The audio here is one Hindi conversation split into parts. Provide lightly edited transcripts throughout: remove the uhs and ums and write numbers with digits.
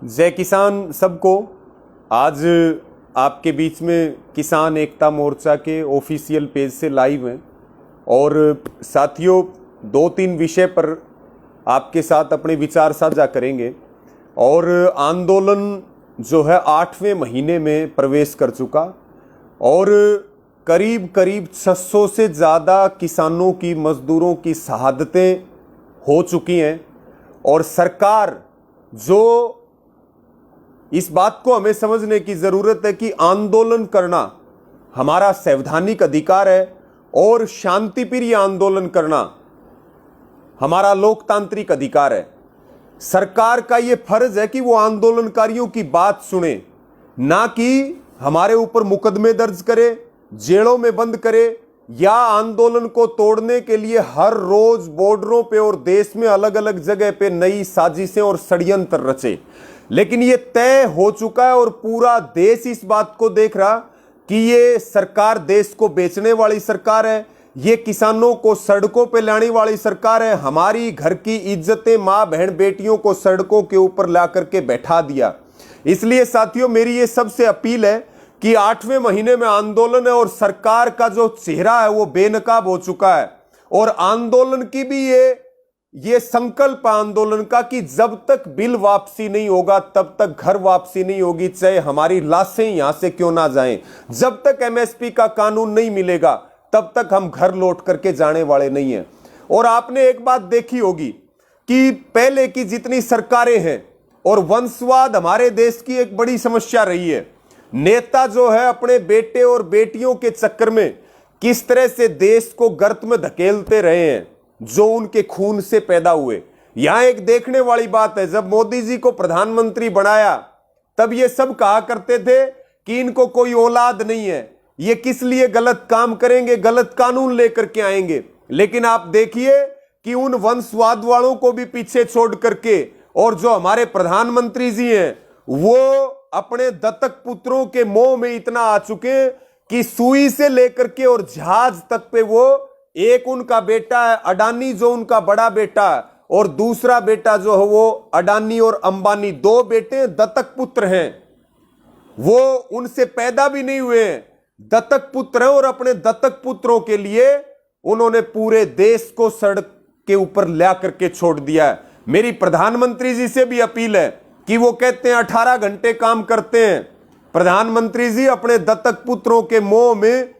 जय किसान सबको। आज आपके बीच में किसान एकता मोर्चा के ऑफिशियल पेज से लाइव हैं और साथियों दो तीन विषय पर आपके साथ अपने विचार साझा करेंगे। और आंदोलन जो है 8वें महीने में प्रवेश कर चुका और करीब करीब 600 से ज़्यादा किसानों की, मजदूरों की शहादतें हो चुकी हैं। और सरकार जो इस बात को हमें समझने की ज़रूरत है कि आंदोलन करना हमारा संवैधानिक अधिकार है और शांतिप्रिय आंदोलन करना हमारा लोकतांत्रिक अधिकार है। सरकार का ये फर्ज है कि वो आंदोलनकारियों की बात सुने, ना कि हमारे ऊपर मुकदमे दर्ज करे, जेलों में बंद करे या आंदोलन को तोड़ने के लिए हर रोज बॉर्डरों पे और देश में अलग अलग जगह पे नई साजिशें और षड्यंत्र रचे। लेकिन ये तय हो चुका है और पूरा देश इस बात को देख रहा कि ये सरकार देश को बेचने वाली सरकार है, ये किसानों को सड़कों पे लाने वाली सरकार है। हमारी घर की इज्जतें, मां बहन बेटियों को सड़कों के ऊपर ला करके बैठा दिया। इसलिए साथियों मेरी ये सबसे अपील है कि 8वें महीने में आंदोलन है और सरकार का जो चेहरा है वो बेनकाब हो चुका है। और आंदोलन की भी ये संकल्प आंदोलन का कि जब तक बिल वापसी नहीं होगा तब तक घर वापसी नहीं होगी, चाहे हमारी लाशें यहां से क्यों ना जाएं। जब तक एमएसपी का कानून नहीं मिलेगा तब तक हम घर लौट करके जाने वाले नहीं हैं। और आपने एक बात देखी होगी कि पहले की जितनी सरकारें हैं और वंशवाद हमारे देश की एक बड़ी समस्या रही है। नेता जो है अपने बेटे और बेटियों के चक्कर में किस तरह से देश को गर्त में धकेलते रहे हैं जो उनके खून से पैदा हुए। यहां एक देखने वाली बात है, जब मोदी जी को प्रधानमंत्री बनाया तब ये सब कहा करते थे कि इनको कोई औलाद नहीं है, ये किस लिए गलत काम करेंगे, गलत कानून लेकर के आएंगे। लेकिन आप देखिए कि उन वंशवाद वालों को भी पीछे छोड़ करके और जो हमारे प्रधानमंत्री जी हैं वो अपने दत्तक पुत्रों के मोह में इतना आ चुके कि सुई से लेकर के और जहाज तक पे वो, एक उनका बेटा है अडानी जो उनका बड़ा बेटा है और दूसरा बेटा जो है वो अडानी और अंबानी, दो बेटे दत्तक पुत्र हैं, वो उनसे पैदा भी नहीं हुए हैं, दत्तक पुत्र हैं। और अपने दत्तक पुत्रों के लिए उन्होंने पूरे देश को सड़क के ऊपर ला करके छोड़ दिया है। मेरी प्रधानमंत्री जी से भी अपील है कि वो कहते हैं 18 घंटे काम करते हैं। प्रधानमंत्री जी अपने दत्तक पुत्रों के मोह में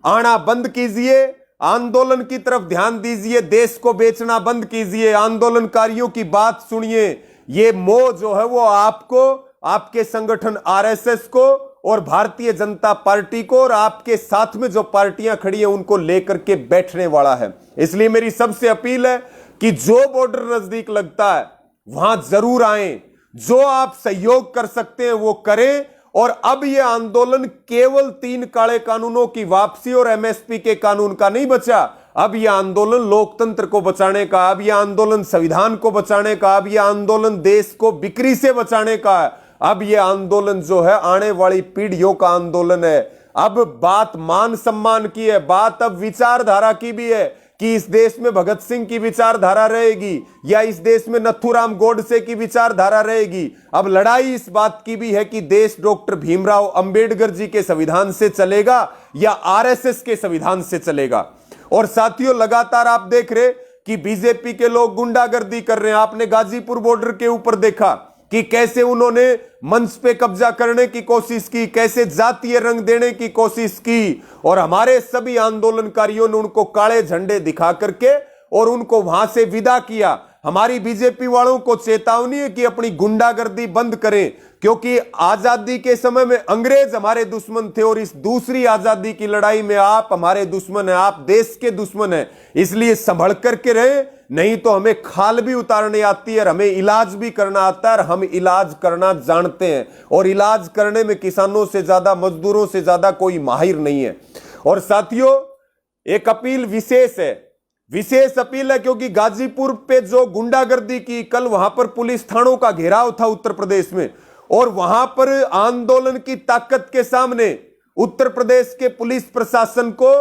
आना बंद कीजिए, आंदोलन की तरफ ध्यान दीजिए, देश को बेचना बंद कीजिए, आंदोलनकारियों की बात सुनिए। ये मोह जो है वो आपको, आपके संगठन आरएसएस को और भारतीय जनता पार्टी को और आपके साथ में जो पार्टियां खड़ी हैं उनको लेकर के बैठने वाला है। इसलिए मेरी सबसे अपील है कि जो बॉर्डर नजदीक लगता है वहां जरूर आए, जो आप सहयोग कर सकते हैं वो करें। और अब यह आंदोलन केवल 3 काले कानूनों की वापसी और एमएसपी के कानून का नहीं बचा। अब यह आंदोलन लोकतंत्र को बचाने का, अब यह आंदोलन संविधान को बचाने का, अब यह आंदोलन देश को बिक्री से बचाने का है। अब यह आंदोलन जो है आने वाली पीढ़ियों का आंदोलन है। अब बात मान सम्मान की है, बात अब विचारधारा की भी है कि इस देश में भगत सिंह की विचारधारा रहेगी या इस देश में नथुराम गोडसे की विचारधारा रहेगी। अब लड़ाई इस बात की भी है कि देश डॉक्टर भीमराव अंबेडकर जी के संविधान से चलेगा या आरएसएस के संविधान से चलेगा। और साथियों लगातार आप देख रहे कि बीजेपी के लोग गुंडागर्दी कर रहे हैं। आपने गाजीपुर बॉर्डर के ऊपर देखा कि कैसे उन्होंने मंच पे कब्जा करने की कोशिश की, कैसे जातीय रंग देने की कोशिश की और हमारे सभी आंदोलनकारियों ने उनको काले झंडे दिखा करके और उनको वहां से विदा किया। हमारी बीजेपी वालों को चेतावनी है कि अपनी गुंडागर्दी बंद करें, क्योंकि आजादी के समय में अंग्रेज हमारे दुश्मन थे और इस दूसरी आजादी की लड़ाई में आप हमारे दुश्मन हैं, आप देश के दुश्मन हैं। इसलिए संभल करके रहे, नहीं तो हमें खाल भी उतारने आती है और हमें इलाज भी करना आता है और हम इलाज करना जानते हैं। और इलाज करने में किसानों से ज्यादा, मजदूरों से ज्यादा कोई माहिर नहीं है। और साथियों एक अपील विशेष अपील है, क्योंकि गाजीपुर पे जो गुंडागर्दी की, कल वहां पर पुलिस थानों का घेराव था उत्तर प्रदेश में और वहां पर आंदोलन की ताकत के सामने उत्तर प्रदेश के पुलिस प्रशासन को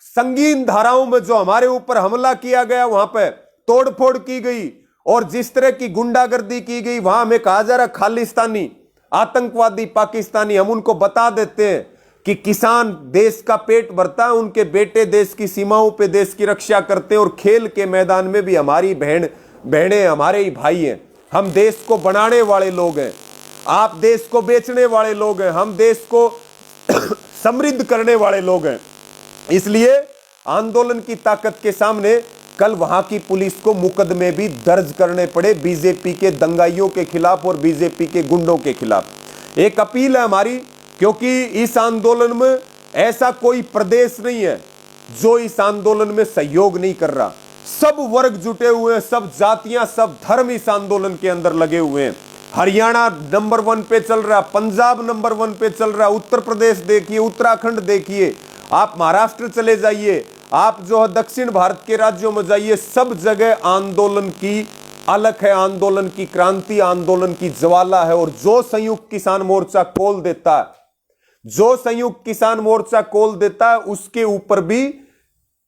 संगीन धाराओं में जो हमारे ऊपर हमला किया गया, वहां पर तोड़फोड़ की गई और जिस तरह की गुंडागर्दी की गई, वहां हमें कहा जा रहा खालिस्तानी आतंकवादी पाकिस्तानी, हम उनको बता देते हैं कि किसान देश का पेट भरता है, उनके बेटे देश की सीमाओं पे देश की रक्षा करते हैं और खेल के मैदान में भी हमारी बहनें हमारे ही भाई हैं। हम देश को बनाने वाले लोग हैं, आप देश को बेचने वाले लोग हैं, हम देश को समृद्ध करने वाले लोग हैं। इसलिए आंदोलन की ताकत के सामने कल वहां की पुलिस को मुकदमे भी दर्ज करने पड़े बीजेपी के दंगाइयों के खिलाफ और बीजेपी के गुंडों के खिलाफ। एक अपील है हमारी, क्योंकि इस आंदोलन में ऐसा कोई प्रदेश नहीं है जो इस आंदोलन में सहयोग नहीं कर रहा। सब वर्ग जुटे हुए हैं, सब जातियां, सब धर्म इस आंदोलन के अंदर लगे हुए हैं। हरियाणा नंबर 1 पे चल रहा, पंजाब नंबर 1 पे चल रहा, उत्तर प्रदेश देखिए, उत्तराखंड देखिए, आप महाराष्ट्र चले जाइए, आप जो है दक्षिण भारत के राज्यों में जाइए, सब जगह आंदोलन की अलख है, आंदोलन की क्रांति, आंदोलन की ज्वाला है। और जो संयुक्त किसान मोर्चा खोल देता है, जो संयुक्त किसान मोर्चा खोल देता है, उसके ऊपर भी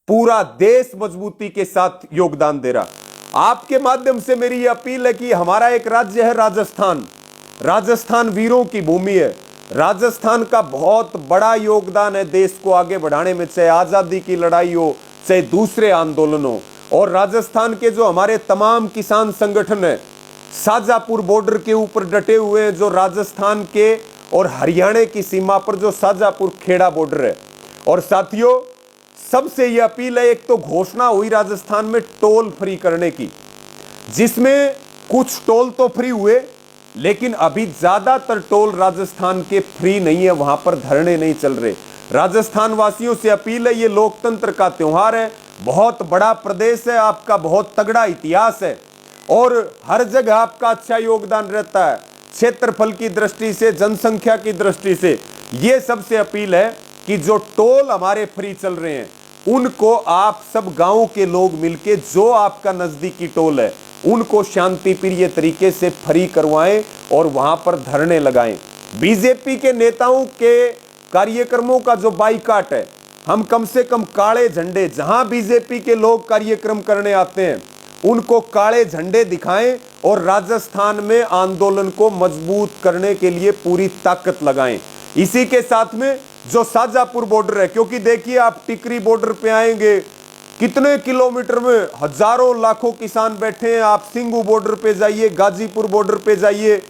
पूरा देश मजबूती के साथ योगदान दे रहा। आपके माध्यम से मेरी यह अपील है कि हमारा एक राज्य है राजस्थान, राजस्थान वीरों की भूमि है। राजस्थान का बहुत बड़ा योगदान है देश को आगे बढ़ाने में, चाहे आजादी की लड़ाई हो, चाहे दूसरे आंदोलन हो। और राजस्थान के जो हमारे तमाम किसान संगठन है, शाजापुर बॉर्डर के ऊपर डटे हुए हैं, जो राजस्थान के और हरियाणा की सीमा पर जो शाजापुर खेड़ा बॉर्डर है। और साथियों, सबसे यह अपील है, एक तो घोषणा हुई राजस्थान में टोल फ्री करने की, जिसमें कुछ टोल तो फ्री हुए, लेकिन अभी ज्यादातर टोल राजस्थान के फ्री नहीं है, वहां पर धरने नहीं चल रहे। राजस्थान वासियों से अपील है, ये लोकतंत्र का त्योहार है, बहुत बड़ा प्रदेश है, आपका बहुत तगड़ा इतिहास है और हर जगह आपका अच्छा योगदान रहता है, क्षेत्रफल की दृष्टि से, जनसंख्या की दृष्टि से। ये सबसे अपील है कि जो टोल हमारे फ्री चल रहे हैं, उनको आप सब गांव के लोग मिलके, जो आपका नजदीकी टोल है, उनको शांति प्रिय तरीके से फ्री करवाएं और वहां पर धरने लगाएं। बीजेपी के नेताओं के कार्यक्रमों का जो बाइकाट है, हम कम से कम काले झंडे, जहां बीजेपी के लोग कार्यक्रम करने आते हैं, उनको काले झंडे दिखाएं और राजस्थान में आंदोलन को मजबूत करने के लिए पूरी ताकत लगाएं। इसी के साथ में जो शाजापुर बॉर्डर है, क्योंकि देखिए आप टिकरी बॉर्डर पे आएंगे, कितने किलोमीटर में हजारों लाखों किसान बैठे हैं। आप सिंगू बॉर्डर पे जाइए, गाजीपुर बॉर्डर पे जाइए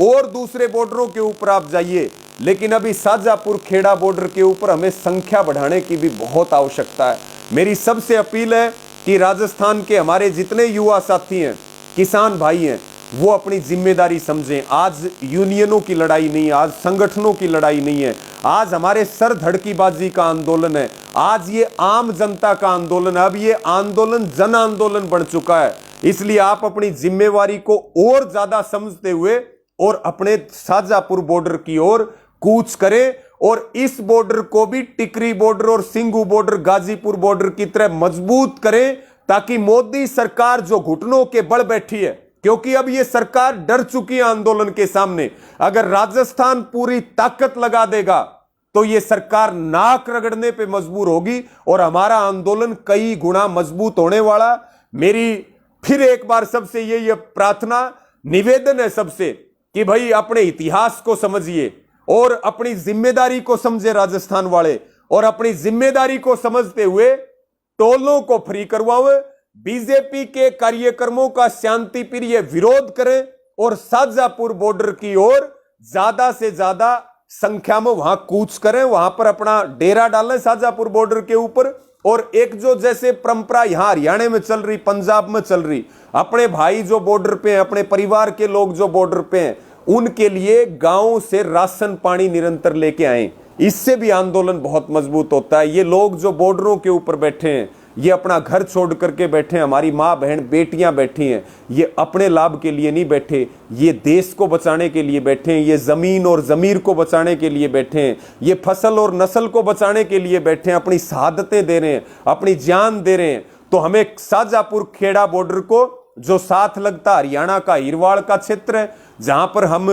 और दूसरे बॉर्डरों के ऊपर आप जाइए, लेकिन अभी शाजापुर खेड़ा बॉर्डर के ऊपर हमें संख्या बढ़ाने की भी बहुत आवश्यकता है। मेरी सबसे अपील है कि राजस्थान के हमारे जितने युवा साथी हैं, किसान भाई हैं, वो अपनी जिम्मेदारी समझें। आज यूनियनों की लड़ाई नहीं है, आज संगठनों की लड़ाई नहीं है, आज हमारे सर धड़कीबाजी का आंदोलन है, आज ये आम जनता का आंदोलन है। अब ये आंदोलन जन आंदोलन बन चुका है। इसलिए आप अपनी जिम्मेवारी को और ज्यादा समझते हुए और अपने शाजापुर बॉर्डर की ओर कूच करें और इस बॉर्डर को भी टिकरी बॉर्डर और सिंगू बॉर्डर, गाजीपुर बॉर्डर की तरह मजबूत करें, ताकि मोदी सरकार जो घुटनों के बल बैठी है, क्योंकि अब ये सरकार डर चुकी है आंदोलन के सामने, अगर राजस्थान पूरी ताकत लगा देगा तो ये सरकार नाक रगड़ने पे मजबूर होगी और हमारा आंदोलन कई गुना मजबूत होने वाला। मेरी फिर एक बार सबसे ये प्रार्थना, निवेदन है सबसे कि भाई अपने इतिहास को समझिए और अपनी जिम्मेदारी को समझे राजस्थान वाले, और अपनी जिम्मेदारी को समझते हुए टोलों को फ्री करवाएं, बीजेपी के कार्यक्रमों का शांति प्रिय विरोध करें और शाजापुर बॉर्डर की ओर ज्यादा से ज्यादा संख्या में वहां कूच करें, वहां पर अपना डेरा डालें शाजापुर बॉर्डर के ऊपर। और एक जो जैसे परंपरा यहां हरियाणा में चल रही, पंजाब में चल रही, अपने भाई जो बॉर्डर पे हैं, अपने परिवार के लोग जो बॉर्डर पे हैं, उनके लिए गांव से राशन पानी निरंतर लेके आए। इससे भी आंदोलन बहुत मजबूत होता है। ये लोग जो बॉर्डरों के ऊपर बैठे हैं, ये अपना घर छोड़ करके बैठे हैं, हमारी माँ बहन बेटियां बैठी हैं, ये अपने लाभ के लिए नहीं बैठे, ये देश को बचाने के लिए बैठे हैं, ये जमीन और जमीर को बचाने के लिए बैठे हैं, ये फसल और नस्ल को बचाने के लिए बैठे हैं, अपनी शहादतें दे रहे हैं, अपनी जान दे रहे हैं। तो हमें शाजापुर खेड़ा बॉर्डर को, जो साथ लगता हरियाणा का हिरवाड़ का क्षेत्र है, जहां पर हम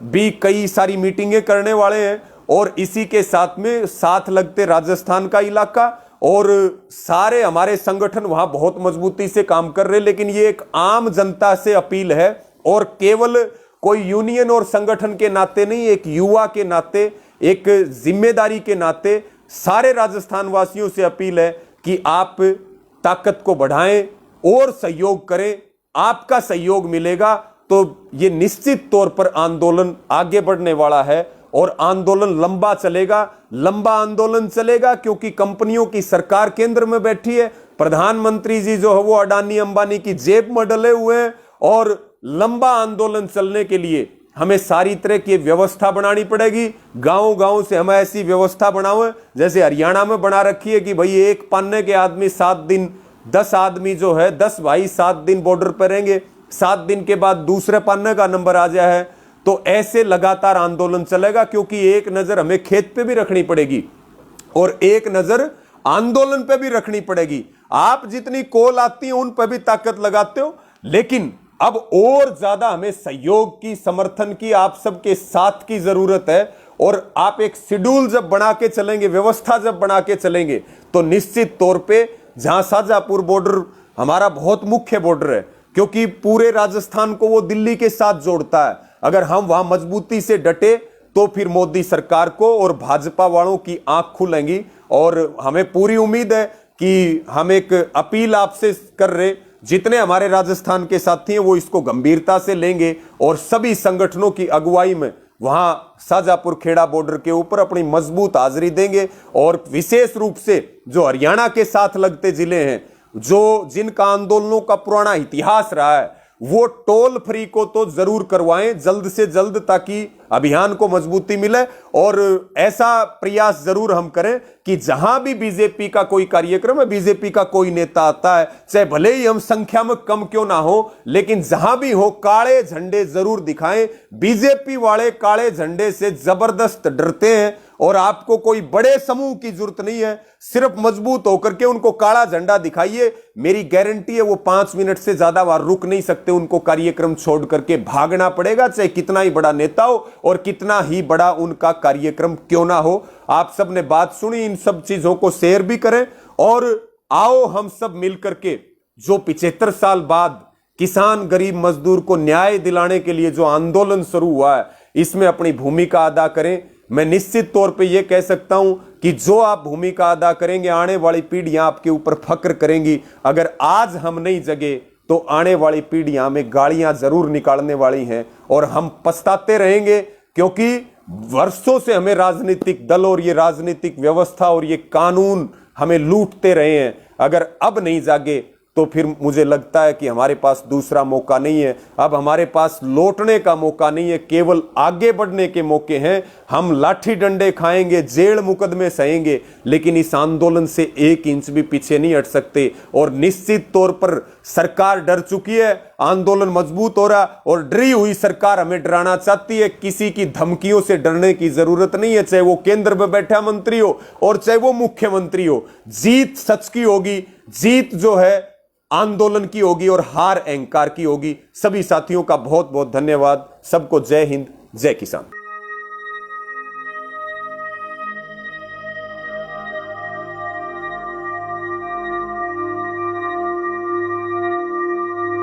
भी कई सारी मीटिंगें करने वाले हैं, और इसी के साथ में साथ लगते राजस्थान का इलाका और सारे हमारे संगठन वहां बहुत मजबूती से काम कर रहे हैं, लेकिन ये एक आम जनता से अपील है और केवल कोई यूनियन और संगठन के नाते नहीं, एक युवा के नाते, एक जिम्मेदारी के नाते सारे राजस्थान वासियों से अपील है कि आप ताकत को बढ़ाएं और सहयोग करें। आपका सहयोग मिलेगा तो ये निश्चित तौर पर आंदोलन आगे बढ़ने वाला है और आंदोलन लंबा चलेगा, लंबा आंदोलन चलेगा, क्योंकि कंपनियों की सरकार केंद्र में बैठी है, प्रधानमंत्री जी जो है वो अडानी अंबानी की जेब में डले हुए हैं और लंबा आंदोलन चलने के लिए हमें सारी तरह की व्यवस्था बनानी पड़ेगी। गांव गांव से हमें ऐसी व्यवस्था बनाओ जैसे हरियाणा में बना रखी है कि भाई एक पन्ने के आदमी 7 दिन, 10 आदमी जो है 10 भाई 7 दिन बॉर्डर पर रहेंगे, 7 दिन के बाद दूसरे पन्ने का नंबर आ जाए। तो ऐसे लगातार आंदोलन चलेगा, क्योंकि एक नजर हमें खेत पे भी रखनी पड़ेगी और एक नजर आंदोलन पे भी रखनी पड़ेगी। आप जितनी कॉल आती है उन पर भी ताकत लगाते हो, लेकिन अब और ज्यादा हमें सहयोग की, समर्थन की, आप सबके साथ की जरूरत है। और आप एक शेड्यूल जब बना के चलेंगे, व्यवस्था जब बना के चलेंगे, तो निश्चित तौर पे जहां शाहजहांपुर बॉर्डर हमारा बहुत मुख्य बॉर्डर है, क्योंकि पूरे राजस्थान को वो दिल्ली के साथ जोड़ता है। अगर हम वहां मजबूती से डटे तो फिर मोदी सरकार को और भाजपा वालों की आंख खुलेंगी। और हमें पूरी उम्मीद है कि हम एक अपील आपसे कर रहे, जितने हमारे राजस्थान के साथी हैं वो इसको गंभीरता से लेंगे और सभी संगठनों की अगुवाई में वहां शाहजहांपुर खेड़ा बॉर्डर के ऊपर अपनी मजबूत हाजिरी देंगे। और विशेष रूप से जो हरियाणा के साथ लगते जिले हैं, जो जिनका आंदोलनों का पुराना इतिहास रहा है, वो टोल फ्री को तो जरूर करवाएं जल्द से जल्द, ताकि अभियान को मजबूती मिले। और ऐसा प्रयास जरूर हम करें कि जहां भी बीजेपी का कोई कार्यक्रम है, बीजेपी का कोई नेता आता है, चाहे भले ही हम संख्या में कम क्यों ना हो, लेकिन जहां भी हो काले झंडे जरूर दिखाएं। बीजेपी वाले काले झंडे से जबरदस्त डरते हैं और आपको कोई बड़े समूह की जरूरत नहीं है, सिर्फ मजबूत होकर के उनको काला झंडा दिखाइए। मेरी गारंटी है वो 5 मिनट से ज्यादा बार रुक नहीं सकते, उनको कार्यक्रम छोड़ करके भागना पड़ेगा, चाहे कितना ही बड़ा नेता हो और कितना ही बड़ा उनका कार्यक्रम क्यों ना हो। आप सब ने बात सुनी, इन सब चीजों को शेयर भी करें और आओ हम सब मिलकर के जो 75 साल बाद किसान गरीब मजदूर को न्याय दिलाने के लिए जो आंदोलन शुरू हुआ है, इसमें अपनी भूमिका अदा करें। मैं निश्चित तौर पे ये कह सकता हूं कि जो आप भूमिका अदा करेंगे, आने वाली पीढ़ियां आपके ऊपर फक्र करेंगी। अगर आज हम नहीं जगे तो आने वाली पीढ़ियां में गालियां जरूर निकालने वाली हैं और हम पछताते रहेंगे, क्योंकि वर्षों से हमें राजनीतिक दल और ये राजनीतिक व्यवस्था और ये कानून हमें लूटते रहे हैं। अगर अब नहीं जागे तो फिर मुझे लगता है कि हमारे पास दूसरा मौका नहीं है। अब हमारे पास लौटने का मौका नहीं है, केवल आगे बढ़ने के मौके हैं। हम लाठी डंडे खाएंगे, जेल मुकदमे सहेंगे, लेकिन इस आंदोलन से 1 इंच भी पीछे नहीं हट सकते। और निश्चित तौर पर सरकार डर चुकी है, आंदोलन मजबूत हो रहा और डरी हुई सरकार हमें डराना चाहती है। किसी की धमकियों से डरने की जरूरत नहीं है, चाहे वो केंद्र में बैठा मंत्री हो और चाहे वो मुख्यमंत्री हो। जीत सच की होगी, जीत जो है आंदोलन की होगी और हार अहंकार की होगी। सभी साथियों का बहुत बहुत धन्यवाद। सबको जय हिंद, जय किसान।